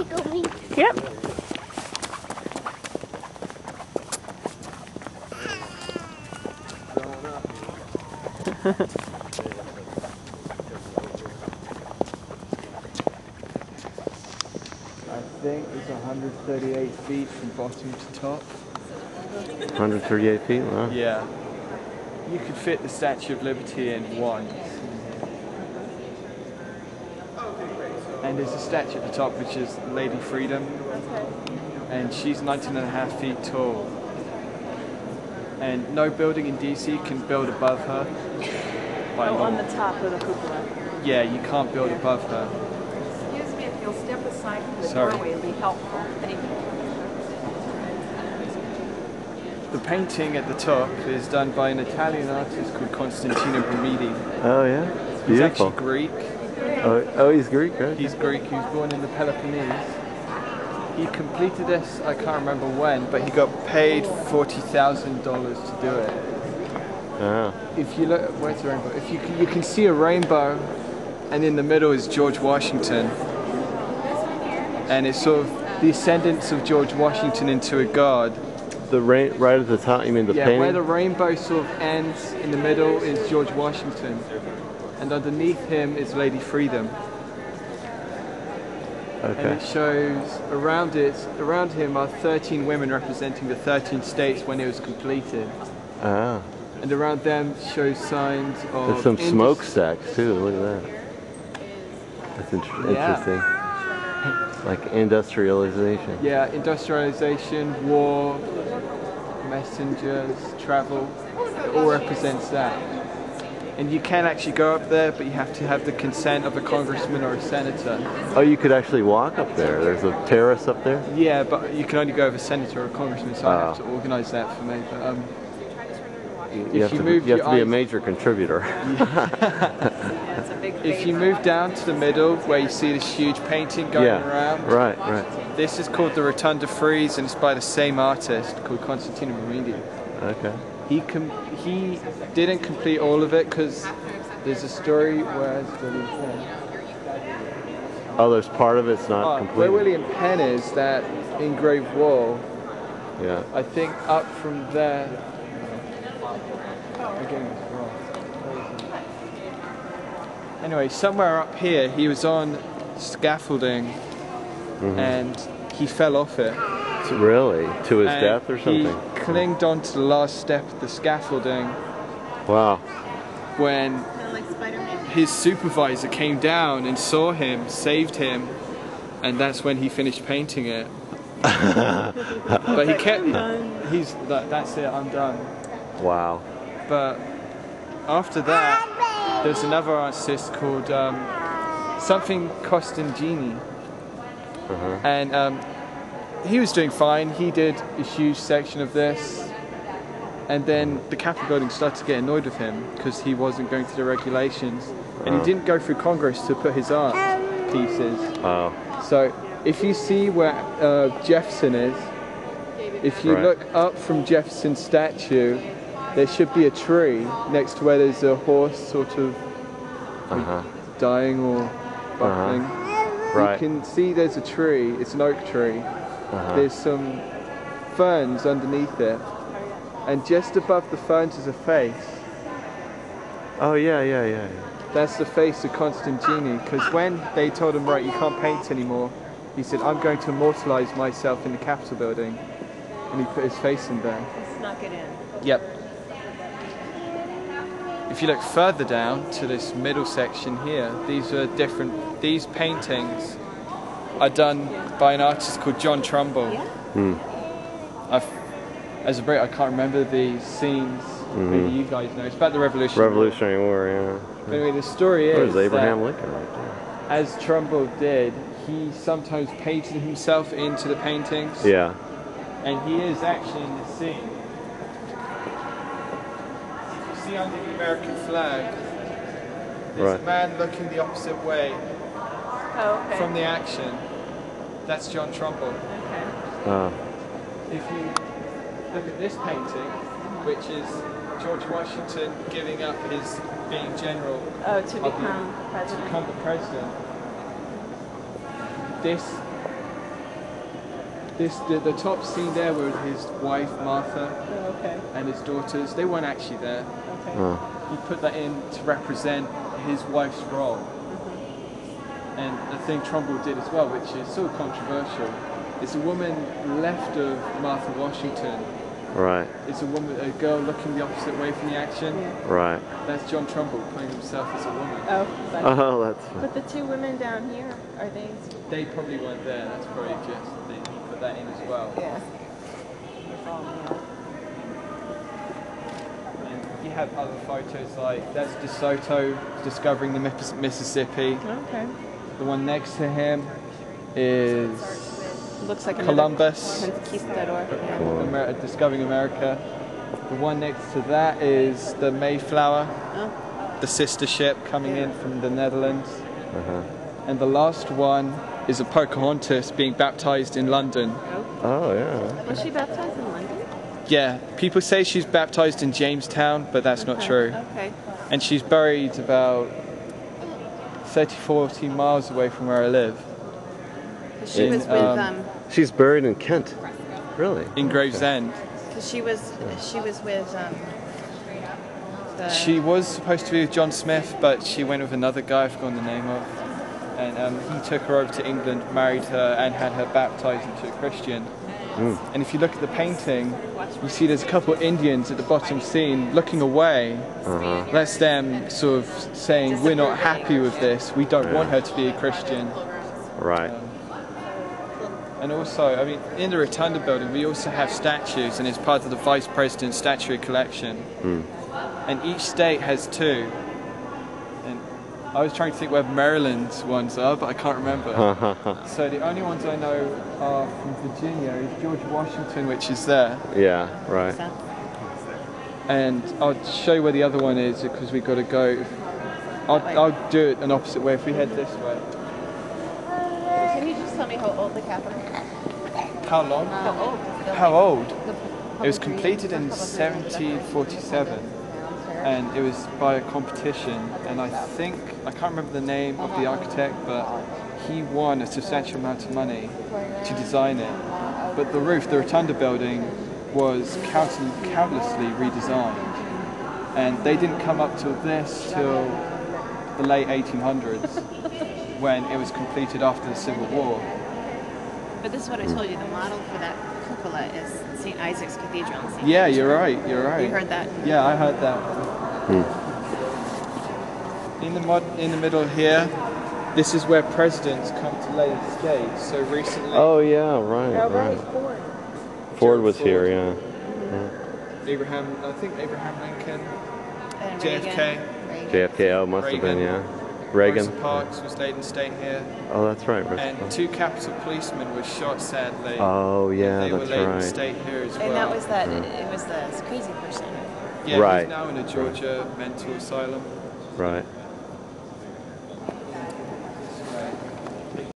tickle me? Yep. I think it's 138 feet from bottom to top. 138 feet? Wow. Yeah. You could fit the Statue of Liberty in one. And there's a statue at the top which is Lady Freedom. And she's 19.5 feet tall. And no building in DC can build above her. On the top of the cupola. Yeah, you can't build above her. Excuse me, if you'll step aside from the Sorry. doorway, it'll be helpful. Thank you. The painting at the top is done by an Italian artist called Constantino Brumidi. Oh yeah? It's He's beautiful. actually Greek. Oh, he's Greek, right? He's Greek. He was born in the Peloponnese. He completed this, I can't remember when, but he got paid $40,000 to do it. Oh. If you look, where's the rainbow? If you can see a rainbow, and in the middle is George Washington, and it's sort of the ascendance of George Washington into a god. Right at the top, you mean the painting? Yeah, where the rainbow sort of ends in the middle is George Washington, and underneath him is Lady Freedom. Okay. And it shows around him are 13 women representing the 13 states when it was completed. Ah. And around them shows signs of... There's some smokestacks too, look at that. That's interesting. Like industrialization. Yeah, industrialization, war, messengers, travel, it all represents that. And you can actually go up there, but you have to have the consent of a congressman or a senator. Oh, you could actually walk up there. There's a terrace up there? Yeah, but you can only go with a senator or a congressman, so I have to organize that for me. But, you have to be a major contributor. If you move down to the middle where you see this huge painting going around, right. This is called the Rotunda Frieze, and it's by the same artist called Constantino Brumidi. Okay. He didn't complete all of it because there's a story where William Penn. Oh, there's part of it's not complete. Where William Penn is, that engraved wall. Yeah. I think up from there. I'm getting this wrong. Anyway, somewhere up here, he was on scaffolding, and he fell off it. Really? To his death or something? He clinged onto the last step of the scaffolding. Wow. When his supervisor came down and saw him, saved him, and that's when he finished painting it. But he kept, he's like, that's it, I'm done. Wow. But after that, there's another artist called something Costantini, and he was doing fine. He did a huge section of this, and then the Capitol building started to get annoyed with him because he wasn't going through the regulations, and he didn't go through Congress to put his art pieces. Oh. So if you see where Jefferson is, if you look up from Jefferson's statue, there should be a tree next to where there's a horse sort of dying or buckling. You can see there's a tree, it's an oak tree. There's some ferns underneath it. And just above the ferns is a face. Oh yeah. That's the face of Constantini, because when they told him, right, you can't paint anymore, he said, I'm going to immortalize myself in the Capitol building. And he put his face in there. Snuck it in. Yep. If you look further down to this middle section here, these paintings are done by an artist called John Trumbull. As a Brit, I can't remember the scenes. Maybe you guys know. It's about the Revolutionary War, yeah. But anyway, the story is There's Abraham Lincoln right there. As Trumbull did, he sometimes painted himself into the paintings. Yeah. And he is actually in the scene. You see under the American flag, there's a man looking the opposite way from the action. That's John Trumbull. If you look at this painting, which is George Washington giving up his being general to become president. the president. This The top scene there was his wife Martha Oh, okay. and his daughters. They weren't actually there. Okay. Oh. He put that in to represent his wife's role. And the thing Trumbull did as well, which is so controversial, is a woman left of Martha Washington. Right. It's a girl looking the opposite way from the action. Right. That's John Trumbull playing himself as a woman. Oh, but, Oh, that's. but the two women down here, are they? They probably weren't there. That's probably just he put that in as well. Yeah. And you have other photos like that's DeSoto discovering the Mississippi. Okay. The one next to him is Looks like Columbus. Conquistador. Discovering America. The one next to that is the Mayflower, Oh. the sister ship coming in from the Netherlands. Uh-huh. And the last one is a Pocahontas being baptized in London. Oh, yeah. Was she baptized in London? Yeah, people say she's baptized in Jamestown, but that's not true. Okay. And she's buried about 30-40 miles away from where I live, She was with She's buried in Kent. Really? in Gravesend. Cause she was with She was supposed to be with John Smith, but she went with another guy I've forgotten the name of. And he took her over to England, married her, and had her baptized into a Christian. And if you look at the painting, you see there's a couple of Indians at the bottom scene looking away. That's them sort of saying, we're not happy with this, we don't want her to be a Christian. Right. And also, I mean, in the Rotunda building, we also have statues, and it's part of the Vice President's statuary collection. And each state has two. And I was trying to think where Maryland's ones are, but I can't remember. So the only ones I know are from Virginia is George Washington, which is there. Yeah, right. And I'll show you where the other one is, because we've got to go. I'll do it an opposite way if we head this way. Can you just tell me how old the Capitol is? How long? How old? How old? It was completed in 1747, and it was by a competition, and I can't remember the name of the architect, but he won a substantial amount of money to design it. But the roof, the Rotunda building, was countlessly redesigned, and they didn't come up till the late 1800s, when it was completed after the Civil War. But this is what I told you. The model for that cupola is St. Isaac's Cathedral. Yeah, you're right. You heard that? Yeah, I heard that. In the middle here, this is where presidents come to lay the stage. So recently, Oh, yeah, right. Ford was here, yeah. I think Abraham Lincoln, And JFK, JFK, oh, must have been, yeah. Reagan. Rosa Parks was laid in state here, Oh, that's right. Rosa and Parks. 2 Capitol policemen were shot sadly. Oh, yeah, They were that's laid in right. state here as well. And that was that. It was the crazy person. Yeah, Right. he's now in a Georgia mental asylum. Right.